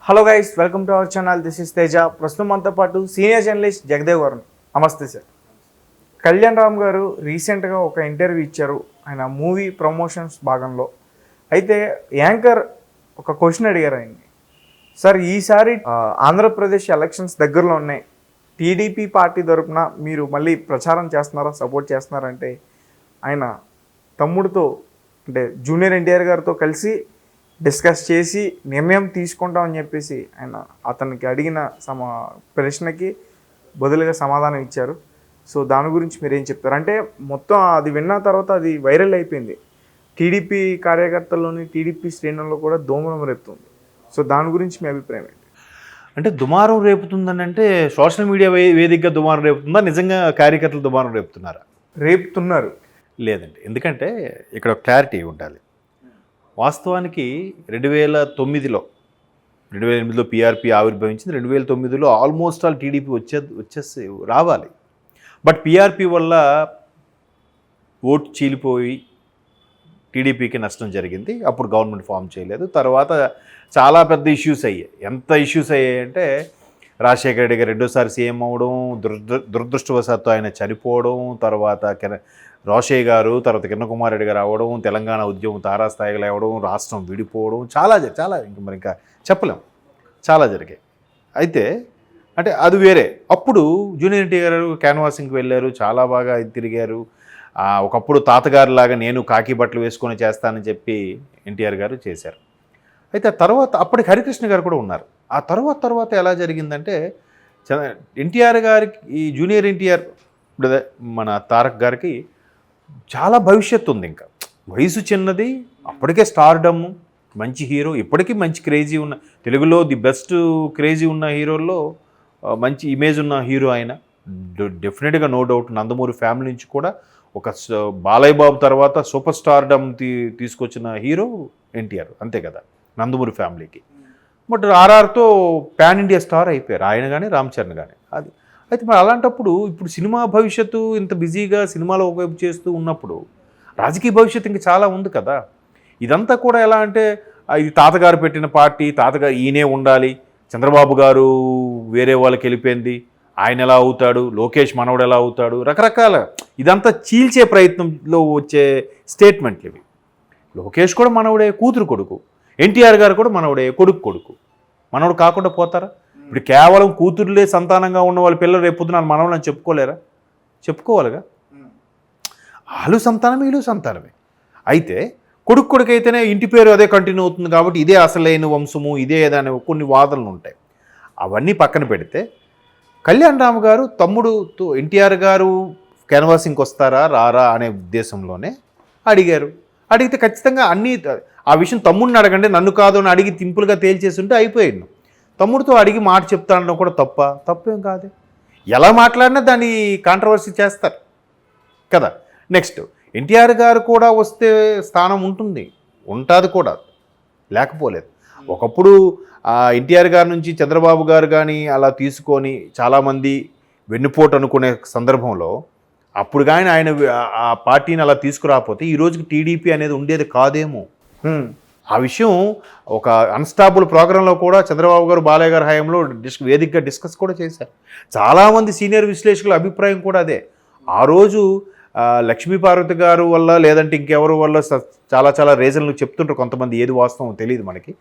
Hello guys, welcome to our channel. This is Teja. ప్రస్తుతం మనతో పాటు సీనియర్ జర్నలిస్ట్ జగదేవ్ గారు. నమస్తే సార్. కళ్యాణ్ రామ్ గారు రీసెంట్గా ఒక ఇంటర్వ్యూ ఇచ్చారు ఆయన మూవీ ప్రమోషన్స్ భాగంలో. అయితే యాంకర్ ఒక క్వశ్చన్ అడిగారు ఆయన్ని. సార్, ఈసారి ఆంధ్రప్రదేశ్ ఎలక్షన్స్ దగ్గరలో ఉన్నాయి, టీడీపీ పార్టీ తరపున మీరు మళ్ళీ ప్రచారం చేస్తున్నారా, సపోర్ట్ చేస్తున్నారంటే ఆయన తమ్ముడితో అంటే జూనియర్ ఎన్టీఆర్ గారితో కలిసి డిస్కస్ చేసి నిర్ణయం తీసుకుంటామని చెప్పేసి ఆయన అతనికి అడిగిన ప్రశ్నకి బదులుగా సమాధానం ఇచ్చారు. సో దాని గురించి మీరు ఏం చెప్తారు? అంటే మొత్తం అది విన్న తర్వాత అది వైరల్ అయిపోయింది. టీడీపీ కార్యకర్తల్లోని టీడీపీ శ్రేణుల్లో కూడా దుమారం రేపుతుంది. సో దాని గురించి మీ అభిప్రాయం ఏంటి? అంటే దుమారం రేపుతుందని అంటే సోషల్ మీడియా వేదికగా దుమారం రేపుతుందా, నిజంగా కార్యకర్తలు దుమారం రేపుతున్నారా? రేపుతున్నారు. లేదండి, ఎందుకంటే ఇక్కడ క్లారిటీ ఉండాలి. వాస్తవానికి 2008లో పీఆర్పీ ఆవిర్భవించింది. 2009లో ఆల్మోస్ట్ ఆల్ టీడీపీ వచ్చేసి రావాలి. బట్ పీఆర్పీ వల్ల ఓటు చీలిపోయి టీడీపీకి నష్టం జరిగింది. అప్పుడు గవర్నమెంట్ ఫామ్ చేయలేదు. తర్వాత చాలా పెద్ద ఇష్యూస్ అయ్యాయి. ఎంత ఇష్యూస్ అయ్యాయంటే రాజశేఖర రెడ్డి గారు రెండోసారి సీఎం అవ్వడం, దురదృష్టవశాత్తు ఆయన చనిపోవడం, తర్వాత రోషయ్య గారు, తర్వాత కిరణ్ కుమార్ రెడ్డి గారు అవ్వడం, తెలంగాణ ఉద్యమం తారాస్థాయిగా లేవడం, రాష్ట్రం విడిపోవడం, చాలా ఇంకా చెప్పలేం, చాలా జరిగాయి. అయితే అంటే అది వేరే. అప్పుడు జూనియర్ ఎన్టీఆర్ గారు క్యాన్వాసింగ్కి వెళ్ళారు, చాలా బాగా తిరిగారు. ఒకప్పుడు తాతగారులాగా నేను కాకి బట్టలు వేసుకొని చేస్తానని చెప్పి ఎన్టీఆర్ గారు చేశారు. అయితే తర్వాత అప్పటికి హరికృష్ణ గారు కూడా ఉన్నారు. ఆ తర్వాత ఎలా జరిగిందంటే ఎన్టీఆర్ గారికి, ఈ జూనియర్ ఎన్టీఆర్ మన తారక్ గారికి చాలా భవిష్యత్తు ఉంది. ఇంకా వయసు చిన్నది, అప్పటికే స్టార్డమ్, మంచి హీరో, ఇప్పటికీ మంచి క్రేజీ ఉన్న, తెలుగులో ది బెస్ట్ క్రేజీ ఉన్న హీరోల్లో మంచి ఇమేజ్ ఉన్న హీరో ఆయన. డెఫినెట్గా నో డౌట్. నందమూరి ఫ్యామిలీ నుంచి కూడా ఒక బాలయ్య బాబు తర్వాత సూపర్ స్టార్డమ్ తీసుకొచ్చిన హీరో ఎన్టీఆర్, అంతే కదా నందమూరి ఫ్యామిలీకి. బట్ ఆర్ఆర్తో పాన్ ఇండియా స్టార్ అయిపోయారు ఆయన కానీ రామ్ చరణ్ కానీ. అది అయితే మరి అలాంటప్పుడు ఇప్పుడు సినిమా భవిష్యత్తు ఇంత బిజీగా సినిమాలో ఒకవైపు చేస్తూ ఉన్నప్పుడు రాజకీయ భవిష్యత్తు ఇంకా చాలా ఉంది కదా. ఇదంతా కూడా ఎలా అంటే ఇది తాతగారు పెట్టిన పార్టీ, తాతగారు ఈయనే ఉండాలి, చంద్రబాబు గారు వేరే వాళ్ళకి వెళ్ళిపోయింది, ఆయన ఎలా అవుతాడు, లోకేష్ మనవడు ఎలా అవుతాడు, రకరకాల ఇదంతా చీల్చే ప్రయత్నంలో వచ్చే స్టేట్మెంట్లు ఇవి. లోకేష్ కూడా మనవడే, కూతురు కొడుకు. ఎన్టీఆర్ గారు కూడా మనవడే, కొడుకు. మనవడు కాకుండా పోతారా? ఇప్పుడు కేవలం కూతురులే సంతానంగా ఉన్న వాళ్ళ పిల్లలు రేపు పొద్దున మనవడు అని చెప్పుకోలేరా? చెప్పుకోవాలిగా. వాళ్ళు సంతానమే, వీళ్ళు సంతానమే. అయితే కొడుకు అయితేనే ఇంటి పేరు అదే కంటిన్యూ అవుతుంది కాబట్టి ఇదే అసలైన వంశము, ఇదే ఏదైనా కొన్ని వాదనలు ఉంటాయి. అవన్నీ పక్కన పెడితే కళ్యాణ్ రామ్ గారు తమ్ముడుతో ఎన్టీఆర్ గారు క్యాన్వాసింగ్కి వస్తారా రారా అనే ఉద్దేశంలోనే అడిగారు. అడిగితే ఖచ్చితంగా అన్నీ ఆ విషయం తమ్ముడిని అడగండి, నన్ను కాదు అని అడిగి సింపుల్గా తేల్చేసి ఉంటే అయిపోయాడు. తమ్ముడితో అడిగి మాట చెప్తానడం కూడా తప్పేం కాదు. ఎలా మాట్లాడినా దాన్ని కాంట్రవర్సీ చేస్తారు కదా. నెక్స్ట్ ఎన్టీఆర్ గారు కూడా వస్తే స్థానం ఉంటుంది కూడా, లేకపోలేదు. ఒకప్పుడు ఎన్టీఆర్ గారి నుంచి చంద్రబాబు గారు కానీ అలా తీసుకొని చాలామంది వెన్నుపోటు అనుకునే సందర్భంలో అప్పుడు కానీ ఆయన ఆ పార్టీని అలా తీసుకురాకపోతే ఈ రోజుకి టీడీపీ అనేది ఉండేది కాదేమో. ఆ విషయం ఒక అన్స్టాపుల్ ప్రోగ్రాంలో కూడా చంద్రబాబు గారు బాలయ్య గారి హయాంలో వేదికగా డిస్కస్ కూడా చేశారు. చాలామంది సీనియర్ విశ్లేషకుల అభిప్రాయం కూడా అదే. ఆ రోజు లక్ష్మీపార్వతి గారు వల్ల లేదంటే ఇంకెవరి వల్ల చాలా రీజన్లు చెప్తుంటారు కొంతమంది, ఏది వాస్తవం తెలియదు మనకి.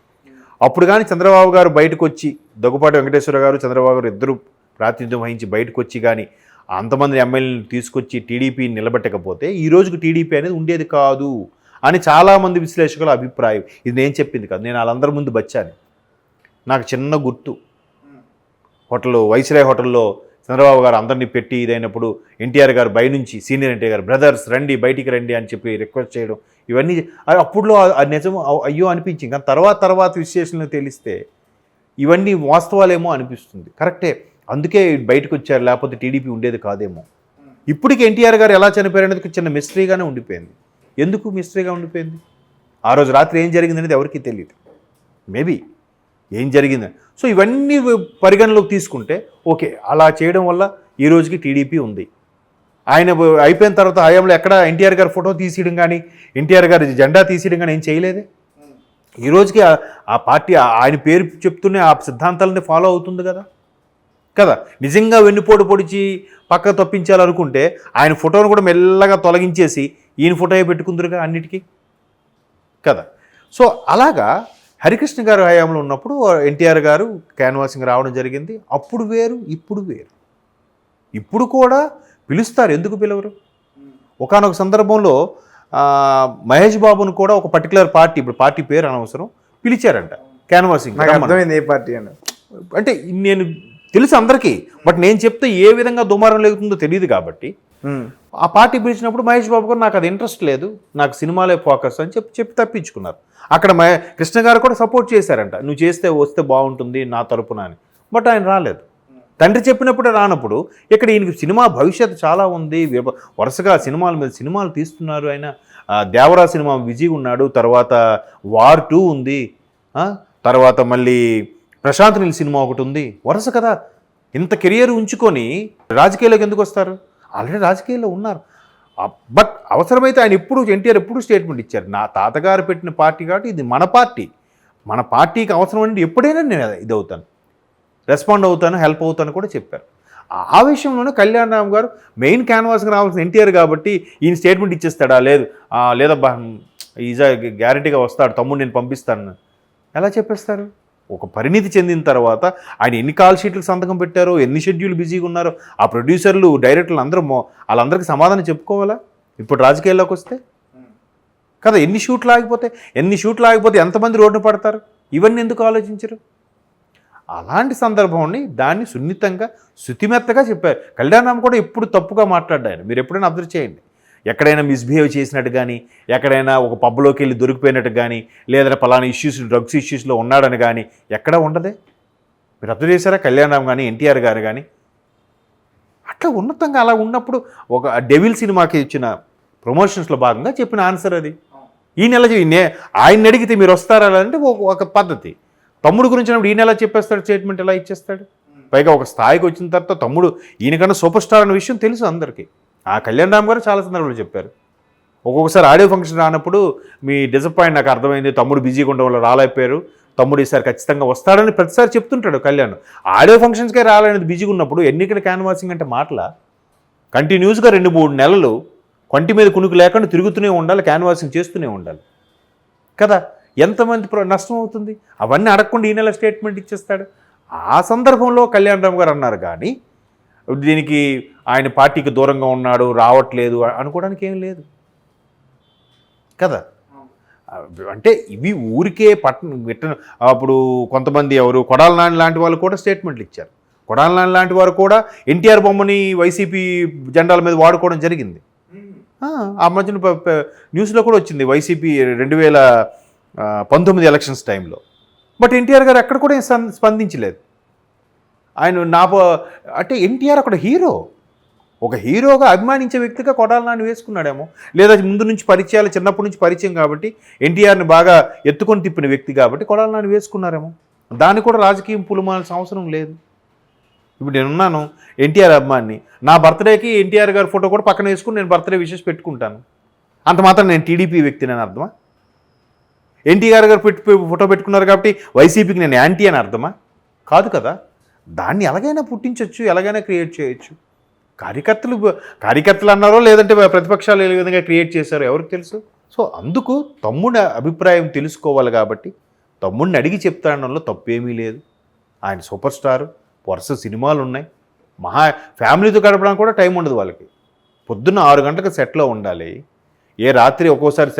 అప్పుడు కానీ చంద్రబాబు గారు బయటకు వచ్చి, దగ్గుపాటి వెంకటేశ్వర గారు చంద్రబాబు గారు ఇద్దరు ప్రాతినిధ్యం వహించి బయటకు వచ్చి కానీ అంతమంది ఎమ్మెల్యేలను తీసుకొచ్చి టీడీపీని నిలబెట్టకపోతే ఈ రోజుకి టీడీపీ అనేది ఉండేది కాదు అని చాలామంది విశ్లేషకుల అభిప్రాయం. ఇది నేను చెప్పింది కాదు, నేను వాళ్ళందరి ముందు వచ్చాను. నాకు చిన్న గుర్తు, వైస్రాయ్ హోటల్లో చంద్రబాబు గారు అందరినీ పెట్టి ఇదైనప్పుడు ఎన్టీఆర్ గారు నుంచి సీనియర్ ఎన్టీఆర్ గారు బ్రదర్స్ రండి, బయటికి రండి అని చెప్పి రిక్వెస్ట్ చేయడం, ఇవన్నీ అప్పుడులో నిజం అయ్యో అనిపించింది. కానీ తర్వాత విశ్లేషణలు తెలిస్తే ఇవన్నీ వాస్తవాలేమో అనిపిస్తుంది. కరెక్టే, అందుకే బయటకు వచ్చారు, లేకపోతే టీడీపీ ఉండేది కాదేమో. ఇప్పటికి ఎన్టీఆర్ గారు ఎలా చనిపోయారు అనేది చిన్న మిస్టరీగానే ఉండిపోయింది. ఎందుకు మిస్టరీగా ఉండిపోయింది? ఆ రోజు రాత్రి ఏం జరిగిందనేది ఎవరికీ తెలియదు. మేబీ ఏం జరిగిందని. సో ఇవన్నీ పరిగణలోకి తీసుకుంటే ఓకే, అలా చేయడం వల్ల ఈ రోజుకి టీడీపీ ఉంది. ఆయన అయిపోయిన తర్వాత హయాంలో ఎక్కడ ఎన్టీఆర్ గారి ఫోటో తీసేయడం కానీ, ఎన్టీఆర్ గారి జెండా తీసేయడం కానీ ఏం చేయలేదే. ఈ రోజుకి ఆ పార్టీ ఆయన పేరు చెప్తూనే ఆ సిద్ధాంతాలని ఫాలో అవుతుంది కదా కదా. నిజంగా వెన్నుపోటు పొడిచి పక్క తప్పించాలనుకుంటే ఆయన ఫోటోను కూడా మెల్లగా తొలగించేసి ఈయన ఫోటో పెట్టుకుందరుగా అన్నిటికీ కదా. సో అలాగా హరికృష్ణ గారు హయాంలో ఉన్నప్పుడు ఎన్టీఆర్ గారు క్యాన్వాసింగ్ రావడం జరిగింది. అప్పుడు వేరు, ఇప్పుడు వేరు. ఇప్పుడు కూడా పిలుస్తారు, ఎందుకు పిలవరు? ఒకానొక సందర్భంలో మహేష్ బాబును కూడా ఒక పర్టికులర్ పార్టీ, ఇప్పుడు పార్టీ పేరు అనవసరం, పిలిచారంట క్యాన్వాసింగ్. అర్థమైంది ఏ పార్టీ అని. అంటే నేను తెలుసు అందరికీ, బట్ నేను చెప్తే ఏ విధంగా దుమారం లేగుతుందో తెలియదు కాబట్టి ఆ పార్టీ పిలిచినప్పుడు మహేష్ బాబు గారు నాకు అది ఇంట్రెస్ట్ లేదు, నాకు సినిమాలే ఫోకస్ అని చెప్పి తప్పించుకున్నారు. అక్కడ కృష్ణ గారు కూడా సపోర్ట్ చేశారంట, నువ్వు వస్తే బాగుంటుంది నా తరపున అని. బట్ ఆయన రాలేదు. తండ్రి చెప్పినప్పుడే రానప్పుడు ఇక్కడ ఈయనకి సినిమా భవిష్యత్తు చాలా ఉంది, వరుసగా సినిమాల మీద సినిమాలు తీస్తున్నారు. ఆయన దేవరా సినిమా విజయ్ ఉన్నాడు, తర్వాత వార్ 2 ఉంది, తర్వాత మళ్ళీ ప్రశాంత్ నీల్ సినిమా ఒకటి ఉంది, వరుస కదా. ఇంత కెరియర్ ఉంచుకొని రాజకీయాల్లోకి ఎందుకు వస్తారు? ఆల్రెడీ రాజకీయాల్లో ఉన్నారు. బట్ అవసరమైతే ఆయన ఎన్టీఆర్ ఎప్పుడు స్టేట్మెంట్ ఇచ్చారు, నా తాతగారు పెట్టిన పార్టీ కాబట్టి ఇది మన పార్టీ, మన పార్టీకి అవసరం అంటే ఎప్పుడైనా నేను ఇది అవుతాను, రెస్పాండ్ అవుతాను, హెల్ప్ అవుతాను కూడా చెప్పారు. ఆ విషయంలోనే కళ్యాణ్ రామ్ గారు మెయిన్ క్యాన్వాస్కి రావాల్సిన ఎన్టీఆర్ కాబట్టి ఈయన స్టేట్మెంట్ ఇచ్చేస్తాడా? లేదబ్బా ఈజా గ్యారంటీగా వస్తాడు, తమ్ముడు నేను పంపిస్తాను ఎలా చెప్పేస్తారు? ఒక పరిణితి చెందిన తర్వాత ఆయన ఎన్ని కాల్ షీట్లకు సంతకం పెట్టారో, ఎన్ని షెడ్యూల్ బిజీగా ఉన్నారో, ఆ ప్రొడ్యూసర్లు డైరెక్టర్లు అందరూ వాళ్ళందరికీ సమాధానం చెప్పుకోవాలా ఇప్పుడు రాజకీయాల్లోకి వస్తే కదా? ఎన్ని షూట్లు ఆగిపోతే ఎంతమంది రోడ్డు పడతారు? ఇవన్నీ ఎందుకు ఆలోచించరు? అలాంటి సందర్భంని దాన్ని సున్నితంగా శుతిమెత్తగా చెప్పారు. కళ్యాణ్ రామ్ కూడా ఎప్పుడు తప్పుగా మాట్లాడ్డారు, మీరు ఎప్పుడైనా అబ్జర్వ్ చేయండి. ఎక్కడైనా మిస్బిహేవ్ చేసినట్టు కానీ, ఎక్కడైనా ఒక పబ్లోకి వెళ్ళి దొరికిపోయినట్టు కానీ, లేదా పలానా డ్రగ్స్ ఇష్యూస్లో ఉన్నాడని కానీ ఎక్కడా ఉండదే. మీరు అబ్జర్వ్ చేశారా? కళ్యాణ్ రామ్ కానీ ఎన్టీఆర్ గారు కానీ అట్లా ఉన్నతంగా అలా ఉన్నప్పుడు ఒక డెవిల్ సినిమాకి ఇచ్చిన ప్రమోషన్స్లో భాగంగా చెప్పిన ఆన్సర్ అది. ఈ నెల ఆయన అడిగితే మీరు వస్తారా అంటే ఒక పద్ధతి. తమ్ముడు గురించి ఈ నెల చెప్పేస్తాడు, స్టేట్మెంట్ ఎలా ఇచ్చేస్తాడు? పైగా ఒక స్థాయికి వచ్చిన తర్వాత తమ్ముడు ఈయనకన్నా సూపర్ స్టార్ అనే విషయం తెలుసు అందరికీ. ఆ కళ్యాణ్ రామ్ గారు చాలా సందర్భాలు చెప్పారు. ఒక్కొక్కసారి ఆడియో ఫంక్షన్ రానప్పుడు మీ డిసప్పాయింట్ నాకు అర్థమైంది, తమ్ముడు బిజీగా ఉండడం వల్ల రాలేకపోయారు, తమ్ముడు ఈసారి ఖచ్చితంగా వస్తాడని ప్రతిసారి చెప్తుంటాడు కళ్యాణ్. ఆడియో ఫంక్షన్స్కే రాలేనిది బిజీగా ఉన్నప్పుడు ఎన్నికల క్యాన్వాసింగ్ అంటే మాటలా? కంటిన్యూస్గా 2-3 నెలలు కొంటి మీద కునుకు లేకుండా తిరుగుతూనే ఉండాలి, క్యాన్వాసింగ్ చేస్తూనే ఉండాలి కదా. ఎంతమంది నష్టం అవుతుంది? అవన్నీ అడగకుండా ఈ నెల స్టేట్మెంట్ ఇచ్చేస్తాడు. ఆ సందర్భంలో కళ్యాణ్ రామ్ గారు అన్నారు కానీ దీనికి ఆయన పార్టీకి దూరంగా ఉన్నాడు, రావట్లేదు అనుకోవడానికి ఏం లేదు కదా. అంటే ఇవి ఊరికే అప్పుడు కొంతమంది కొడాల నాని లాంటి వాళ్ళు కూడా స్టేట్మెంట్లు ఇచ్చారు. కొడాల నాని లాంటి వారు కూడా ఎన్టీఆర్ బొమ్మని వైసీపీ జెండాల మీద వాడుకోవడం జరిగింది. ఆ మధ్యన న్యూస్లో కూడా వచ్చింది, వైసీపీ 2019 ఎలక్షన్స్ టైంలో. బట్ ఎన్టీఆర్ గారు ఎక్కడ కూడా స్పందించలేదు. ఆయన అంటే ఎన్టీఆర్ అక్కడ హీరో, ఒక హీరోగా అభిమానించే వ్యక్తిగా కొడాల నాని వేసుకున్నాడేమో, లేదా ముందు నుంచి పరిచయాలు, చిన్నప్పటి నుంచి పరిచయం కాబట్టి ఎన్టీఆర్ని బాగా ఎత్తుకొని తిప్పిన వ్యక్తి కాబట్టి కొడాల నాని వేసుకున్నారేమో. దాన్ని కూడా రాజకీయం పులుమాల్సిన అవసరం లేదు. ఇప్పుడు నేనున్నాను ఎన్టీఆర్ అభిమాని, నా బర్త్డేకి ఎన్టీఆర్ గారి ఫోటో కూడా పక్కన వేసుకుని నేను బర్త్డే విషెస్ పెట్టుకుంటాను. అంత మాత్రం నేను టీడీపీ వ్యక్తిని అని అర్థమా? ఎన్టీఆర్ గారు ఫోటో పెట్టుకున్నారు కాబట్టి వైసీపీకి నేను యాంటీ అని అర్థమా? కాదు కదా. దాన్ని ఎలాగైనా పుట్టించవచ్చు, ఎలాగైనా క్రియేట్ చేయొచ్చు. కార్యకర్తలు అన్నారో లేదంటే ప్రతిపక్షాలు ఏ విధంగా క్రియేట్ చేశారో ఎవరికి తెలుసు. సో అందుకు తమ్ముడి అభిప్రాయం తెలుసుకోవాలి కాబట్టి తమ్ముడిని అడిగి చెప్తాడంలో తప్పేమీ లేదు. ఆయన సూపర్ స్టారు, వరుస సినిమాలు ఉన్నాయి, ఫ్యామిలీతో గడపడానికి కూడా టైం ఉండదు వాళ్ళకి. పొద్దున్న 6 గంటలకు సెట్లో ఉండాలి. ఏ రాత్రి ఒక్కోసారి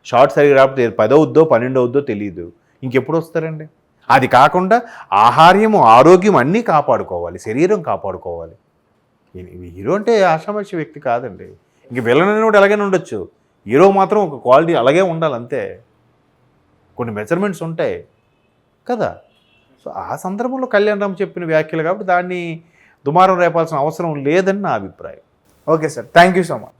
షార్ట్ సరిగ్గా రాకపోతే 10 అవుద్దో 12 అవుద్దో తెలియదు, ఇంకెప్పుడు వస్తారండి? అది కాకుండా ఆహార్యము, ఆరోగ్యం అన్నీ కాపాడుకోవాలి, శరీరం కాపాడుకోవాలి. హీరో అంటే ఆషామాషి వ్యక్తి కాదండి. ఇంక విలన్ కూడా ఎలాగైనా ఉండొచ్చు, హీరో మాత్రం ఒక క్వాలిటీ అలాగే ఉండాలి అంతే. కొన్ని మెజర్మెంట్స్ ఉంటాయి కదా. సో ఆ సందర్భంలో కళ్యాణ్ రామ్ చెప్పిన వ్యాఖ్యలు కాబట్టి దాన్ని దుమారం రేపాల్సిన అవసరం లేదని నా అభిప్రాయం. Okay sir, thank you so much.